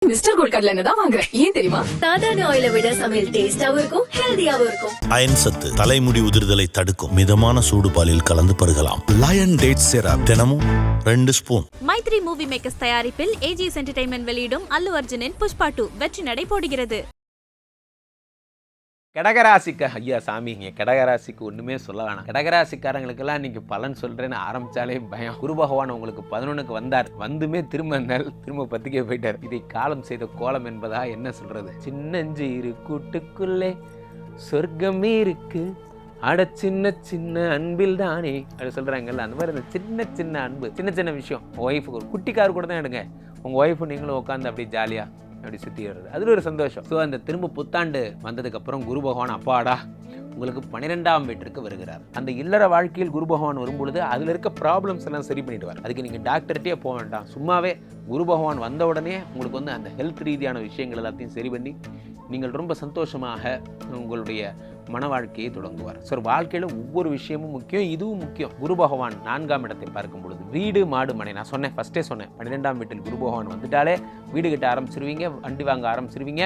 Mister gold கடலை எண்ணெய் தான் வாங்குறேன். ஏன் தெரியுமா? சாதாரண ஆயிலை விட சமையல் டேஸ்டாவும் இருக்கும், ஹெல்தியாவும் இருக்கும். அயன் சத்து தலைமுடி உதிர்தலை தடுக்கும். மிதமான சூடு பாலில் கலந்து பருகலாம். லயன் டேட் சிரப் தினமும் 2 ஸ்பூன். மைத்ரி மூவி மேக்கர்ஸ் தயாரிப்பில் ஏஜிஎஸ் என்டர்டைன்மெண்ட் வெளியிடும் அல்லு அர்ஜுனின் புஷ்பா 2 வெற்றி நடை போடுகிறது. கடகராசிக்கு ஐயா சாமி இங்கே கடகராசிக்கு ஒன்றுமே சொல்ல வேணாம். கடகராசிக்காரங்களுக்கெல்லாம் இன்னைக்கு பலன் சொல்கிறேன்னு ஆரம்பித்தாலே பயம். குரு பகவான் உங்களுக்கு 11க்கு வந்தார், வந்துமே திரும்ப 10க்கே போயிட்டார். இதை காலம் செய்த கோலம் என்பதா என்ன சொல்கிறது? சின்னஞ்சீரு கூட்டுக்குள்ளே சொர்க்கமே இருக்கு, அட சின்ன சின்ன அன்பில் தானே அப்படி சொல்கிறாங்கல்ல. அந்த மாதிரி இந்த சின்ன அன்பு, சின்ன விஷயம். ஒய்ஃபுக்கு ஒரு குட்டி கார் கூட தான் எடுங்க, உங்கள் ஒய்ஃபு நீங்களும் உட்காந்து அப்படி ஜாலியாக அப்படி சுற்றி வருது, அதில் ஒரு சந்தோஷம். ஸோ அந்த திரும்ப புத்தாண்டு வந்ததுக்கப்புறம் குரு பகவான் அப்பாடா உங்களுக்கு 12ஆம் வீட்டிற்கு வருகிறார். அந்த இல்லற வாழ்க்கையில் குரு பகவான் வரும்பொழுது அதில் இருக்க ப்ராப்ளம்ஸ் எல்லாம் சரி பண்ணிடுவார். அதுக்கு நீங்கள் டாக்டர்கிட்டே போக வேண்டாம், சும்மாவே குரு பகவான் வந்த உடனே உங்களுக்கு வந்து அந்த ஹெல்த் ரீதியான விஷயங்கள் எல்லாத்தையும் சரி பண்ணி நீங்கள் ரொம்ப சந்தோஷமாக உங்களுடைய மன வாழ்க்கையை தொடங்குவார். ஸோ வாழ்க்கையில் ஒவ்வொரு விஷயமும் முக்கியம், இதுவும் முக்கியம். குரு பகவான் 4ஆம் இடத்தை பார்க்கும் பொழுது வீடு மாடு மனை, நான் சொன்னேன் ஃபஸ்ட்டே சொன்னேன், 12ஆம் வீட்டில் குரு பகவான் வந்துட்டாலே வீடு கட்ட ஆரம்பிச்சிருவீங்க, வண்டி வாங்க ஆரம்பிச்சிருவீங்க.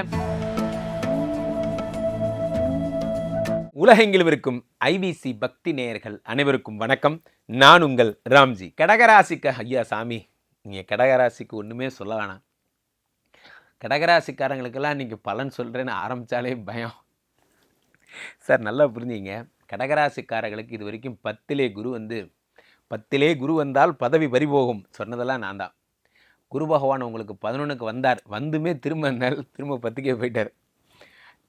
உலகெங்கிலும் இருக்கும் ஐபிசி பக்தி நேயர்கள் அனைவருக்கும் வணக்கம். நான் உங்கள் ராம்ஜி. கடகராசிக்கு ஐயா சாமி நீங்கள் கடகராசிக்கு ஒன்றுமே சொல்ல வேணாம். கடகராசிக்காரங்களுக்கெல்லாம் இன்றைக்கி பலன் சொல்கிறேன்னு ஆரம்பித்தாலே பயம். சார் நல்லா புரிஞ்சிங்க, கடகராசிக்காரர்களுக்கு இது வரைக்கும் 10லே குரு வந்தால் பதவி பறிபோகும் சொன்னதெல்லாம் நான் தான். குரு பகவான் உங்களுக்கு 11க்கு வந்தார், வந்துமே திரும்ப 10க்கே போயிட்டார்.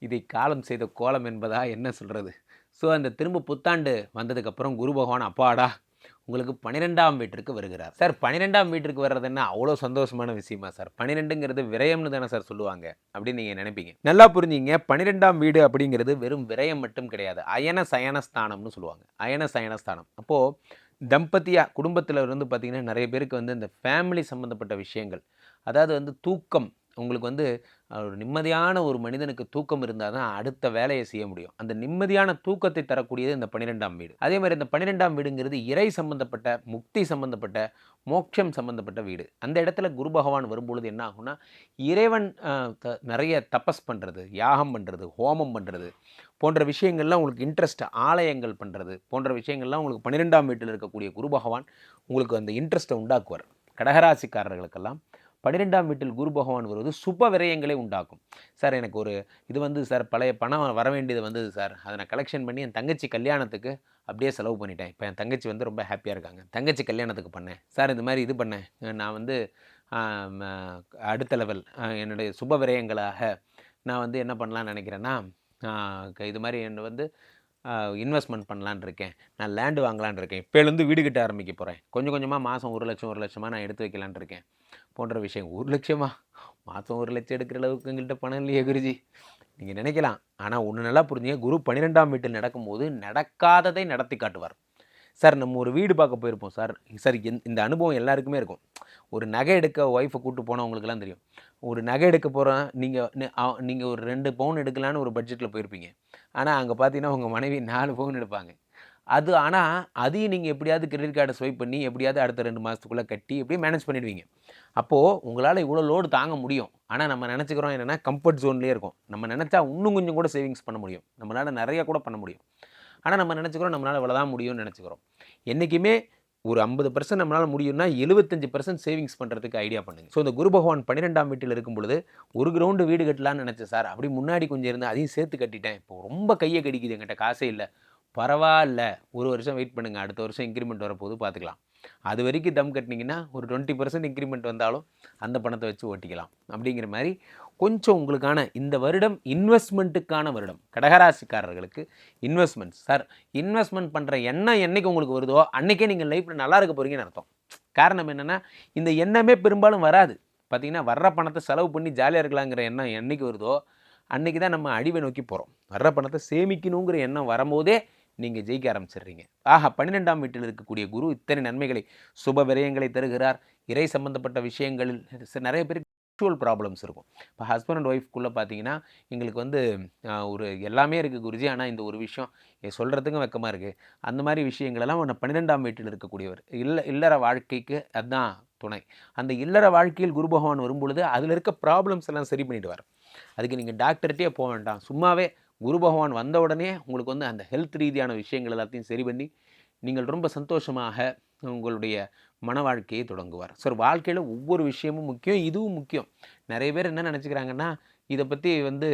இதை காலம் செய்த கோலம் என்பதா என்ன சொல்கிறது? ஸோ அந்த திரும்ப புத்தாண்டு வந்ததுக்கப்புறம் குரு பகவான் அப்பாடா உங்களுக்கு 12ஆம் வீட்டிற்கு வருகிறார். சார் 12ஆம் வீட்டிற்கு வர்றதுன்னா அவ்வளோ சந்தோஷமான விஷயமா சார்? 12ங்கிறது விரயம்னு தானே சார் சொல்லுவாங்க அப்படின்னு நீங்கள் நினைப்பீங்க. நல்லா புரிஞ்சிங்க, 12ஆம் வீடு அப்படிங்கிறது வெறும் விரயம் மட்டும் கிடையாது, அயன சயனஸ்தானம்னு சொல்லுவாங்க. அயன சயனஸ்தானம் அப்போது தம்பதியாக குடும்பத்தில் வந்து பார்த்திங்கன்னா நிறைய பேருக்கு வந்து இந்த ஃபேமிலி சம்மந்தப்பட்ட விஷயங்கள், அதாவது வந்து தூக்கம், உங்களுக்கு வந்து ஒரு நிம்மதியான ஒரு மனிதனுக்கு தூக்கம் இருந்தால் தான் அடுத்த வேலையை செய்ய முடியும். அந்த நிம்மதியான தூக்கத்தை தரக்கூடியது இந்த 12ஆம் வீடு. அதே மாதிரி இந்த 12ஆம் வீடுங்கிறது இறை சம்பந்தப்பட்ட, முக்தி சம்பந்தப்பட்ட, மோட்சம் சம்பந்தப்பட்ட வீடு. அந்த இடத்துல குரு பகவான் வரும்பொழுது என்ன ஆகும்னா, இறைவன் நிறைய தபஸ் பண்ணுறது, யாகம் பண்ணுறது, ஹோமம் பண்ணுறது போன்ற விஷயங்கள்லாம் உங்களுக்கு இன்ட்ரெஸ்ட், ஆலயங்கள் பண்ணுறது போன்ற விஷயங்கள்லாம் உங்களுக்கு 12ஆம் வீட்டில் இருக்கக்கூடிய குரு பகவான் உங்களுக்கு அந்த இன்ட்ரெஸ்ட்டை உண்டாக்குவார். கடகராசிக்காரர்களுக்கெல்லாம் 12ஆம் வீட்டில் குரு பகவான் வருவது சுப விரயங்களை உண்டாக்கும். சார் எனக்கு ஒரு இது வந்து சார் பழைய பணம் வர வேண்டியது வந்தது சார், அதை நான் கலெக்ஷன் பண்ணி என் தங்கச்சி கல்யாணத்துக்கு அப்படியே செலவு பண்ணிட்டேன். இப்போ என் தங்கச்சி வந்து ரொம்ப ஹாப்பியாக இருக்காங்க, தங்கச்சி கல்யாணத்துக்கு பண்ணேன் சார், இது மாதிரி இது பண்ணேன், நான் வந்து அடுத்த லெவல் என்னுடைய சுப விரயங்களாக நான் வந்து என்ன பண்ணலான்னு நினைக்கிறேன்னா, இது மாதிரி என்னை வந்து இன்வெஸ்ட்மெண்ட் பண்ணலான் இருக்கேன், நான் லேண்டு வாங்கலான் இருக்கேன், இப்போலேருந்து வீடு கட்ட ஆரம்பிக்க போகிறேன், கொஞ்சம் கொஞ்சமாக மாதம் 1 லட்சமாக நான் எடுத்து வைக்கலான் இருக்கேன் போன்ற விஷயம். 1 லட்சமா? மாதம் 1 லட்சம் எடுக்கிற அளவுக்கு எங்கள்கிட்ட பணம் இல்லையே குருஜி நீங்கள் நினைக்கலாம். ஆனால் ஒன்று நல்லா புரிஞ்சுங்க, குரு 12ஆம் வீட்டில் நடக்கும்போது நடக்காததை நடத்தி காட்டுவார். சார் நம்ம ஒரு வீடு பார்க்க போயிருப்போம் சார், இந்த அனுபவம் எல்லாருக்குமே இருக்கும். ஒரு நகை எடுக்க ஒய்ஃபை கூப்பிட்டு போனவங்களுக்குலாம் தெரியும். ஒரு நகை எடுக்க போகிறோம், நீங்கள் ஒரு 2 பவுன் எடுக்கலான்னு ஒரு பட்ஜெட்டில் போயிருப்பீங்க. ஆனால் அங்கே பார்த்தீங்கன்னா உங்கள் மனைவி 4 பவுன் எடுப்பாங்க. ஆனால் அதையும் நீங்கள் எப்படியாவது கிரெடிட் கார்டை ஸ்வைப் பண்ணி எப்படியாவது அடுத்த 2 மாதத்துக்குள்ளே கட்டி எப்படியும் மேனேஜ் பண்ணிடுவீங்க. அப்போது உங்களால் இவ்வளோ லோடு தாங்க முடியும். ஆனால் நம்ம நினச்சிக்கிறோம் என்னென்னா கம்ஃபர்ட் ஜோன்லேயே இருக்கும். நம்ம நினச்சா இன்னும் கொஞ்சம் கூட சேவிங்ஸ் பண்ண முடியும், நம்மளால் நிறையா கூட பண்ண முடியும். ஆனால் நம்ம நினச்சிக்கிறோம் நம்மளால் இவ்வளோதான் முடியும்னு நினச்சிக்கிறோம். என்றைக்குமே ஒரு 50% நம்மளால் முடியும்னா 75% சேவிங்ஸ் பண்ணுறதுக்கு ஐடியா பண்ணுங்கள். ஸோ இந்த குரு பகவான் 12ஆம் வீட்டில் இருக்கும் பொழுது ஒரு கிரவுண்டு வீடு கட்டலான்னு நினச்சேன் சார், அப்படி முன்னாடி கொஞ்சம் இருந்து அதையும் சேர்த்து கட்டிட்டேன், இப்போ ரொம்ப கையை கடிக்குது, என்கிட்ட காசே இல்லை. பரவாயில்ல, 1 வருஷம் வெயிட் பண்ணுங்கள், அடுத்த வருஷம் இன்க்ரிமெண்ட் வரப்போது பார்த்துக்கலாம். அது வரைக்கும் தம் கட்டினீங்கன்னா ஒரு 20% இன்க்ரிமெண்ட் வந்தாலும் அந்த பணத்தை வச்சு ஓட்டிக்கலாம். அப்படிங்கிற மாதிரி கொஞ்சம் உங்களுக்கான இந்த வருடம் இன்வெஸ்ட்மெண்ட்டுக்கான வருடம். கடகராசிக்காரர்களுக்கு இன்வெஸ்ட்மெண்ட்ஸ் சார், இன்வெஸ்ட்மெண்ட் பண்ணுற எண்ணம் என்றைக்கு உங்களுக்கு வருதோ அன்றைக்கே நீங்கள் லைஃப்பில் நல்லா இருக்க போகிறீங்கன்னு அர்த்தம். காரணம் என்னென்னா, இந்த எண்ணமே பெரும்பாலும் வராது. பார்த்திங்கன்னா வர்ற பணத்தை செலவு பண்ணி ஜாலியாக இருக்கலாங்கிற எண்ணம் என்றைக்கு வருதோ அன்றைக்கி தான் நம்ம அழிவை நோக்கி போகிறோம். வர்ற பணத்தை சேமிக்கணுங்கிற எண்ணம் வரும்போதே நீங்கள் ஜெயிக்க ஆரம்பிச்சிடுறீங்க. 12ஆம் வீட்டில் இருக்கக்கூடிய குரு இத்தனை நன்மைகளை, சுப விரயங்களை தருகிறார். இறை சம்பந்தப்பட்ட விஷயங்களில் நிறைய பேருக்கு செக்ஷுவல் ப்ராப்ளம்ஸ் இருக்கும். இப்போ ஹஸ்பண்ட் அண்ட் ஒய்ஃப்குள்ளே பார்த்தீங்கன்னா எங்களுக்கு வந்து ஒரு எல்லாமே இருக்குது குருஜி, ஆனால் இந்த ஒரு விஷயம் சொல்கிறதுக்கும் வெக்கமாக இருக்குது, அந்த மாதிரி விஷயங்களெல்லாம் 12ஆம் வீட்டில் இருக்கக்கூடியவர் இல்லற வாழ்க்கைக்கு அதுதான் துணை. அந்த இல்லற வாழ்க்கையில் குரு பகவான் வரும்பொழுது அதில் இருக்க ப்ராப்ளம்ஸ் எல்லாம் சரி பண்ணிவிடுவார். அதுக்கு நீங்கள் டாக்டர்கிட்டே போக வேண்டாம். சும்மாவே குரு பகவான் வந்த உடனே உங்களுக்கு வந்து அந்த ஹெல்த் ரீதியான விஷயங்கள் எல்லாத்தையும் சரி பண்ணி நீங்கள் ரொம்ப சந்தோஷமாக உங்களுடைய மன வாழ்க்கையை தொடங்குவார். சார் வாழ்க்கையில் ஒவ்வொரு விஷயமும் முக்கியம், இதுவும் முக்கியம். நிறைய பேர் என்ன நினச்சிக்கிறாங்கன்னா, இதை பற்றி வந்து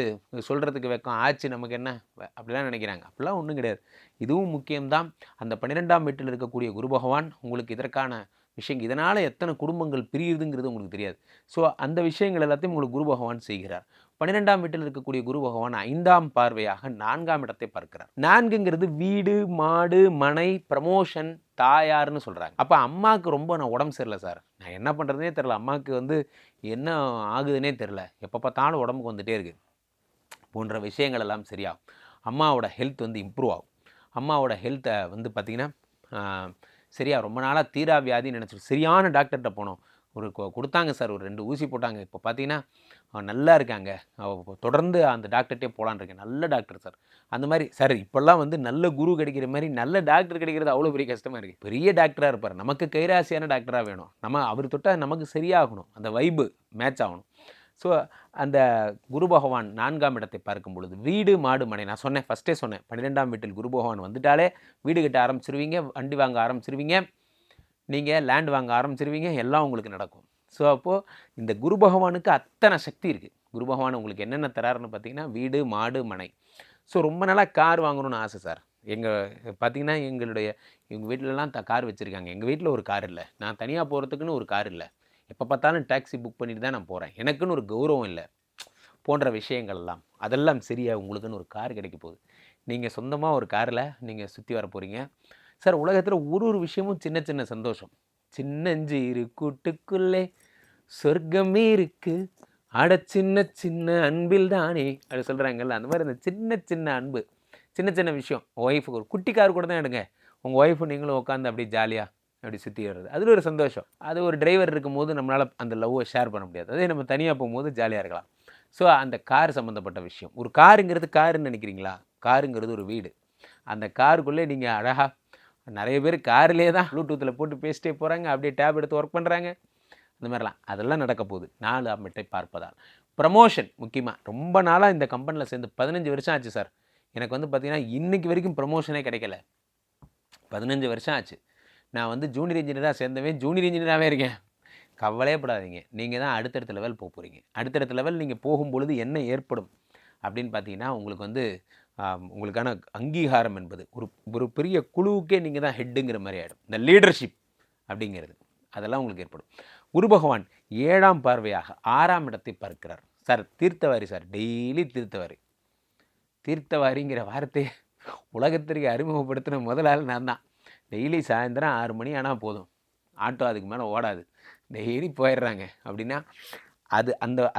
சொல்கிறதுக்கு வெக்கம் ஆச்சு நமக்கு என்ன அப்படிலாம் நினைக்கிறாங்க. அப்படிலாம் ஒன்றும் கிடையாது. இதுவும் முக்கியம்தான். அந்த 12ஆம் வீட்டில் இருக்கக்கூடிய குரு பகவான் உங்களுக்கு இதற்கான விஷயங்கள், இதனால் எத்தனை குடும்பங்கள் பிரியுதுங்கிறது உங்களுக்கு தெரியாது. ஸோ அந்த விஷயங்கள் எல்லாத்தையும் உங்களுக்கு குரு பகவான் செய்கிறார். 12ஆம் வீட்டில் இருக்கக்கூடிய குரு பகவான் 5ஆம் பார்வையாக 4ஆம் இடத்தை பார்க்கிறார். 4ங்கிறது வீடு, மாடு, மனை, ப்ரமோஷன், தாயார்னு சொல்கிறாங்க. அப்போ அம்மாவுக்கு ரொம்ப நான் உடம்பு சரியில்லை சார், நான் என்ன பண்ணுறதுனே தெரில, அம்மாவுக்கு வந்து என்ன ஆகுதுன்னே தெரில, எப்போ பார்த்தாலும் உடம்புக்கு வந்துகிட்டே இருக்குது போன்ற விஷயங்கள் எல்லாம் சரியாகும். அம்மாவோட ஹெல்த் வந்து இம்ப்ரூவ் ஆகும். அம்மாவோட ஹெல்த்தை வந்து பார்த்திங்கன்னா சரியா ரொம்ப நாளாக தீரா வியாதின்னு நினச்சிட்டு சரியான டாக்டர்கிட்ட போனோம். ஒரு கொடுத்தாங்க சார், ஒரு 2 ஊசி போட்டாங்க. இப்போ பார்த்தீங்கன்னா நல்லா இருக்காங்க. தொடர்ந்து அந்த டாக்டர்கிட்டே போகலான்னு இருக்கேன். நல்ல டாக்டர் சார். அந்த மாதிரி சார் இப்போல்லாம் வந்து நல்ல குரு கிடைக்கிற மாதிரி நல்ல டாக்டர் கிடைக்கிறது அவ்வளோ பெரிய கஷ்டமாக இருக்குது. பெரிய டாக்டராக இருப்பார், நமக்கு கைராசியான டாக்டராக வேணும். நம்ம அவர் தொட்டால் நமக்கு சரியாகணும், அந்த வைப்பு மேட்ச் ஆகணும். ஸோ அந்த குரு பகவான் 4ஆம் இடத்தை பார்க்கும் பொழுது வீடு, மாடு, மனை, நான் சொன்னேன் ஃபஸ்ட்டே சொன்னேன், 12ஆம் வீட்டில் குரு பகவான் வந்துட்டாலே வீடு கட்ட ஆரம்பிச்சிருவீங்க, வண்டி வாங்க ஆரம்பிச்சிருவீங்க, நீங்கள் லேண்ட் வாங்க ஆரம்பிச்சிருவீங்க, எல்லாம் உங்களுக்கு நடக்கும். ஸோ அப்போது இந்த குரு பகவானுக்கு அத்தனை சக்தி இருக்குது. குரு பகவான் உங்களுக்கு என்னென்ன தராருன்னு பார்த்தீங்கன்னா வீடு, மாடு, மனை. ஸோ ரொம்ப நாளாக கார் வாங்கணும்னு ஆசை சார். பார்த்தீங்கன்னா எங்கள் வீட்டிலலாம் கார் வச்சுருக்காங்க. எங்கள் வீட்டில் ஒரு கார் இல்லை, நான் தனியாக போகிறதுக்குன்னு ஒரு கார் இல்லை, எப்போ பார்த்தாலும் டாக்ஸி புக் பண்ணிட்டு தான் நான் போகிறேன், எனக்குன்னு ஒரு கௌரவம் இல்லை போன்ற விஷயங்கள்லாம். அதெல்லாம் சரியாக உங்களுக்குன்னு ஒரு கார் கிடைக்க போகுது. நீங்கள் சொந்தமாக ஒரு காரில் நீங்கள் சுற்றி வர போகிறீங்க சார். உலகத்தில் ஒரு விஷயமும் சின்ன சின்ன சந்தோஷம். சின்னஞ்சிறு கூட்டுக்குள்ளே சொர்க்கமே இருக்குது, அட சின்ன சின்ன அன்பில் தானே அப்படி சொல்கிறாங்கல்ல, அந்த மாதிரி அந்த சின்ன சின்ன அன்பு, சின்ன சின்ன விஷயம். ஒய்ஃபுக்கு ஒரு குட்டி கார் கூட தான் எடுங்க, உங்கள் ஒய்ஃபு நீங்களும் உட்காந்து அப்படி ஜாலியாக அப்படி சுற்றி வர்றது, அதில் ஒரு சந்தோஷம். அது ஒரு டிரைவர் இருக்கும்போது நம்மளால் அந்த லவ்வை ஷேர் பண்ண முடியாது, அதே நம்ம தனியாக போகும்போது ஜாலியாக இருக்கலாம். ஸோ அந்த கார் சம்மந்தப்பட்ட விஷயம். ஒரு காருங்கிறது காருன்னு நினைக்கிறீங்களா? காருங்கிறது ஒரு வீடு. அந்த காருக்குள்ளே நீங்கள் அழகாக, நிறைய பேர் காரிலே தான் ப்ளூடூத்தில் போட்டு பேசிட்டே போகிறாங்க, அப்படியே டேப் எடுத்து ஒர்க் பண்ணுறாங்க, இந்த மாதிரிலாம் அதெல்லாம் நடக்க போகுது 4ஆம் இடத்தை பார்ப்பதால். ப்ரமோஷன் முக்கியமாக. ரொம்ப நாளாக இந்த கம்பெனியில் சேர்ந்து 15 வருஷம் ஆச்சு சார். எனக்கு வந்து பார்த்திங்கன்னா இன்றைக்கி வரைக்கும் ப்ரமோஷனே கிடைக்கல. 15 வருஷம் ஆச்சு. நான் வந்து ஜூனியர் இன்ஜினியராக சேர்ந்தவன், ஜூனியர் இன்ஜினியராகவே இருக்கேன். கவலையப்படாதீங்க, நீங்கள் தான் அடுத்தடுத்த லெவல் போக போகிறீங்க. அடுத்தடுத்த லெவல் நீங்கள் போகும்பொழுது என்ன ஏற்படும் அப்படின்னு பார்த்தீங்கன்னா, உங்களுக்கு வந்து உங்களுக்கான அங்கீகாரம் என்பது ஒரு பெரிய குழுவுக்கே நீங்கள் தான் ஹெட்டுங்கிற மாதிரி ஆகிடும். இந்த லீடர்ஷிப் அப்படிங்கிறது அதெல்லாம் உங்களுக்கு ஏற்படும். குரு பகவான் 7ஆம் பார்வையாக 6ஆம் இடத்தை பார்க்கிறார். சார் தீர்த்தவாரி சார், டெய்லி தீர்த்தவாரி. தீர்த்தவாரிங்கிற வார்த்தையை உலகத்திற்கு அறிமுகப்படுத்தின முதல் ஆள் நான் தான். டெய்லி சாயந்தரம் 6 மணி ஆனால் போதும், ஆட்டோ அதுக்கு மேலே ஓடாது, டெய்லி போயிடுறாங்க. அப்படின்னா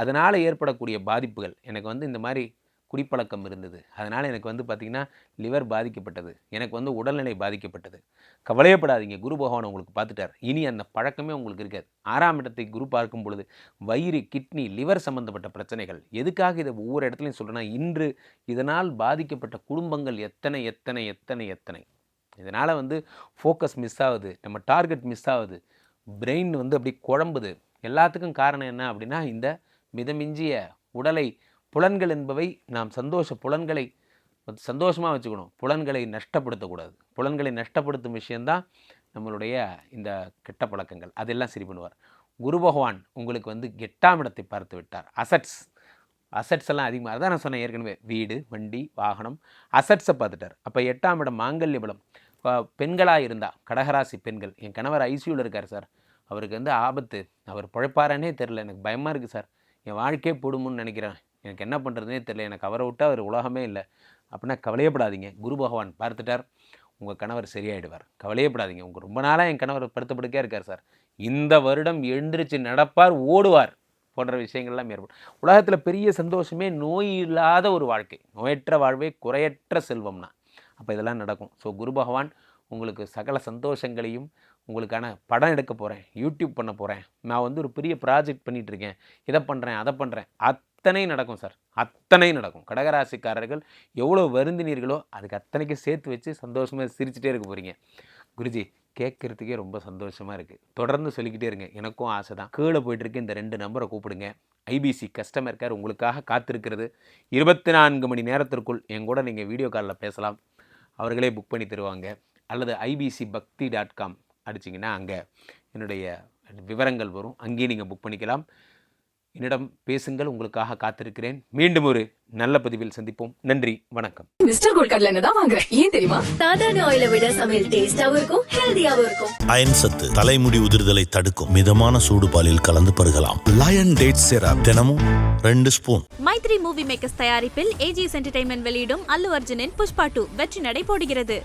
அதனால் ஏற்படக்கூடிய பாதிப்புகள், எனக்கு வந்து இந்த மாதிரி குடிப்பழக்கம் இருந்தது, அதனால் எனக்கு வந்து பார்த்திங்கன்னா லிவர் பாதிக்கப்பட்டது, எனக்கு வந்து உடல்நிலை பாதிக்கப்பட்டது. கவலையப்படாதீங்க, குரு பகவான் உங்களுக்கு பார்த்துட்டார். இனி அந்த பழக்கமே உங்களுக்கு இருக்காது. 6ஆம் இடத்தை குரு பார்க்கும் பொழுது வயிறு, கிட்னி, லிவர் சம்மந்தப்பட்ட பிரச்சனைகள். எதுக்காக இதை ஒவ்வொரு இடத்துலையும் சொல்கிறேன்னா, இன்று இதனால் பாதிக்கப்பட்ட குடும்பங்கள் எத்தனை எத்தனை எத்தனை எத்தனை. இதனால் வந்து ஃபோக்கஸ் மிஸ் ஆகுது, நம்ம டார்கெட் மிஸ் ஆகுது, பிரெயின் வந்து அப்படி குழம்புது. எல்லாத்துக்கும் காரணம் என்ன அப்படின்னா, இந்த மிதமிஞ்சிய உடலை, புலன்கள் என்பவை நாம் புலன்களை சந்தோஷமாக வச்சுக்கணும், புலன்களை நஷ்டப்படுத்தக்கூடாது. புலன்களை நஷ்டப்படுத்தும் விஷயந்தான் நம்மளுடைய இந்த கெட்ட பழக்கங்கள். அதெல்லாம் சரி பண்ணுவார். குரு பகவான் உங்களுக்கு வந்து 8ஆம் இடத்தை பார்த்து விட்டார். அசட்ஸ் எல்லாம் அதிகமாக, அதான் நான் சொன்னேன் ஏற்கனவே, வீடு, வண்டி, வாகனம், அசட்ஸை பார்த்துட்டார். அப்போ 8ஆம் இடம் மாங்கல்ய பலம். பெண்களாக இருந்தால், கடகராசி பெண்கள், என் கணவர் ஐசியூவில் இருக்கார் சார், அவருக்கு வந்து ஆபத்து, அவர் பிழைப்பாரானே தெரில, எனக்கு பயமாக இருக்குது சார், என் வாழ்க்கையே போடுமுன்னு நினைக்கிறேன், எனக்கு என்ன பண்ணுறதுனே தெரில, எனக்கு அவரை விட்டால் அவர் உலகமே இல்லை அப்படின்னா கவலையப்படாதீங்க. குரு பகவான் பார்த்துட்டார், உங்கள் கணவர் சரியாயிடுவார். கவலையப்படாதீங்க. உங்கள் ரொம்ப நாளாக என் கணவர் படுத்தப்படுக்கே இருக்கார் சார், இந்த வருடம் எழுந்திரிச்சு நடப்பார், ஓடுவார் போன்ற விஷயங்கள்லாம் ஏற்படும். உலகத்தில் பெரிய சந்தோஷமே நோய் இல்லாத ஒரு வாழ்க்கை, நோயற்ற வாழ்வே குறையற்ற செல்வம்னா அப்போ இதெல்லாம் நடக்கும். ஸோ குரு பகவான் உங்களுக்கு சகல சந்தோஷங்களையும், உங்களுக்கான படம் எடுக்க போகிறேன், யூடியூப் பண்ண போகிறேன், நான் வந்து ஒரு பெரிய ப்ராஜெக்ட் பண்ணிகிட்ருக்கேன், இதை பண்ணுறேன் அதை பண்ணுறேன், அத்தனை நடக்கும் சார், அத்தனை நடக்கும். கடகராசிக்காரர்கள் எவ்வளோ வருந்தினீர்களோ அதுக்கு அத்தனைக்கும் சேர்த்து வச்சு சந்தோஷமாக சிரிச்சுட்டே இருக்க போகிறீங்க. குருஜி கேட்குறதுக்கே ரொம்ப சந்தோஷமாக இருக்குது. தொடர்ந்து சொல்லிக்கிட்டே இருங்க, எனக்கும் ஆசை தான். கீழே போயிட்டுருக்கு இந்த 2 நம்பரை கூப்பிடுங்க. ஐபிசி கஸ்டமர் கேர் உங்களுக்காக காத்திருக்கிறது. 24 மணி நேரத்திற்குள் என் கூட நீங்கள் வீடியோ காலில் பேசலாம். அவர்களே புக் பண்ணி தருவாங்க. அல்லது ibcbakti.com அடிச்சிங்கன்னா அங்கே என்னுடைய விவரங்கள் வரும். அங்கேயும் நீங்கள் புக் பண்ணிக்கலாம். என்னிடம் பேசுங்கள், உங்களுக்காக காத்திருக்கிறேன். மீண்டும் ஒரு நல்ல பதிவில் சந்திப்போம். நன்றி, வணக்கம். மிஸ்டர் கோல்ட் கடலை எண்ணெய் தான் வாங்குறேன். ஏன் தெரியுமா? சாதாரண ஆயிலை விட சமையல் டேஸ்டாவும் இருக்கும், ஹெல்தியாவும் இருக்கும். அயன் சத்து தலைமுடி உதிர்தலை தடுக்கும். மிதமான சூடு பாலில் கலந்து பருகலாம். லயன் டேட் சிரப் தினமும் 2 ஸ்பூன். மைத்ரி மூவி மேக்கர்ஸ் தயாரிப்பில் ஏஜிஎஸ் என்டர்டைன்மெண்ட் வெளியிடும் அல்லு அர்ஜுனின் புஷ்பா 2 வெற்றி நடை போடுகிறது.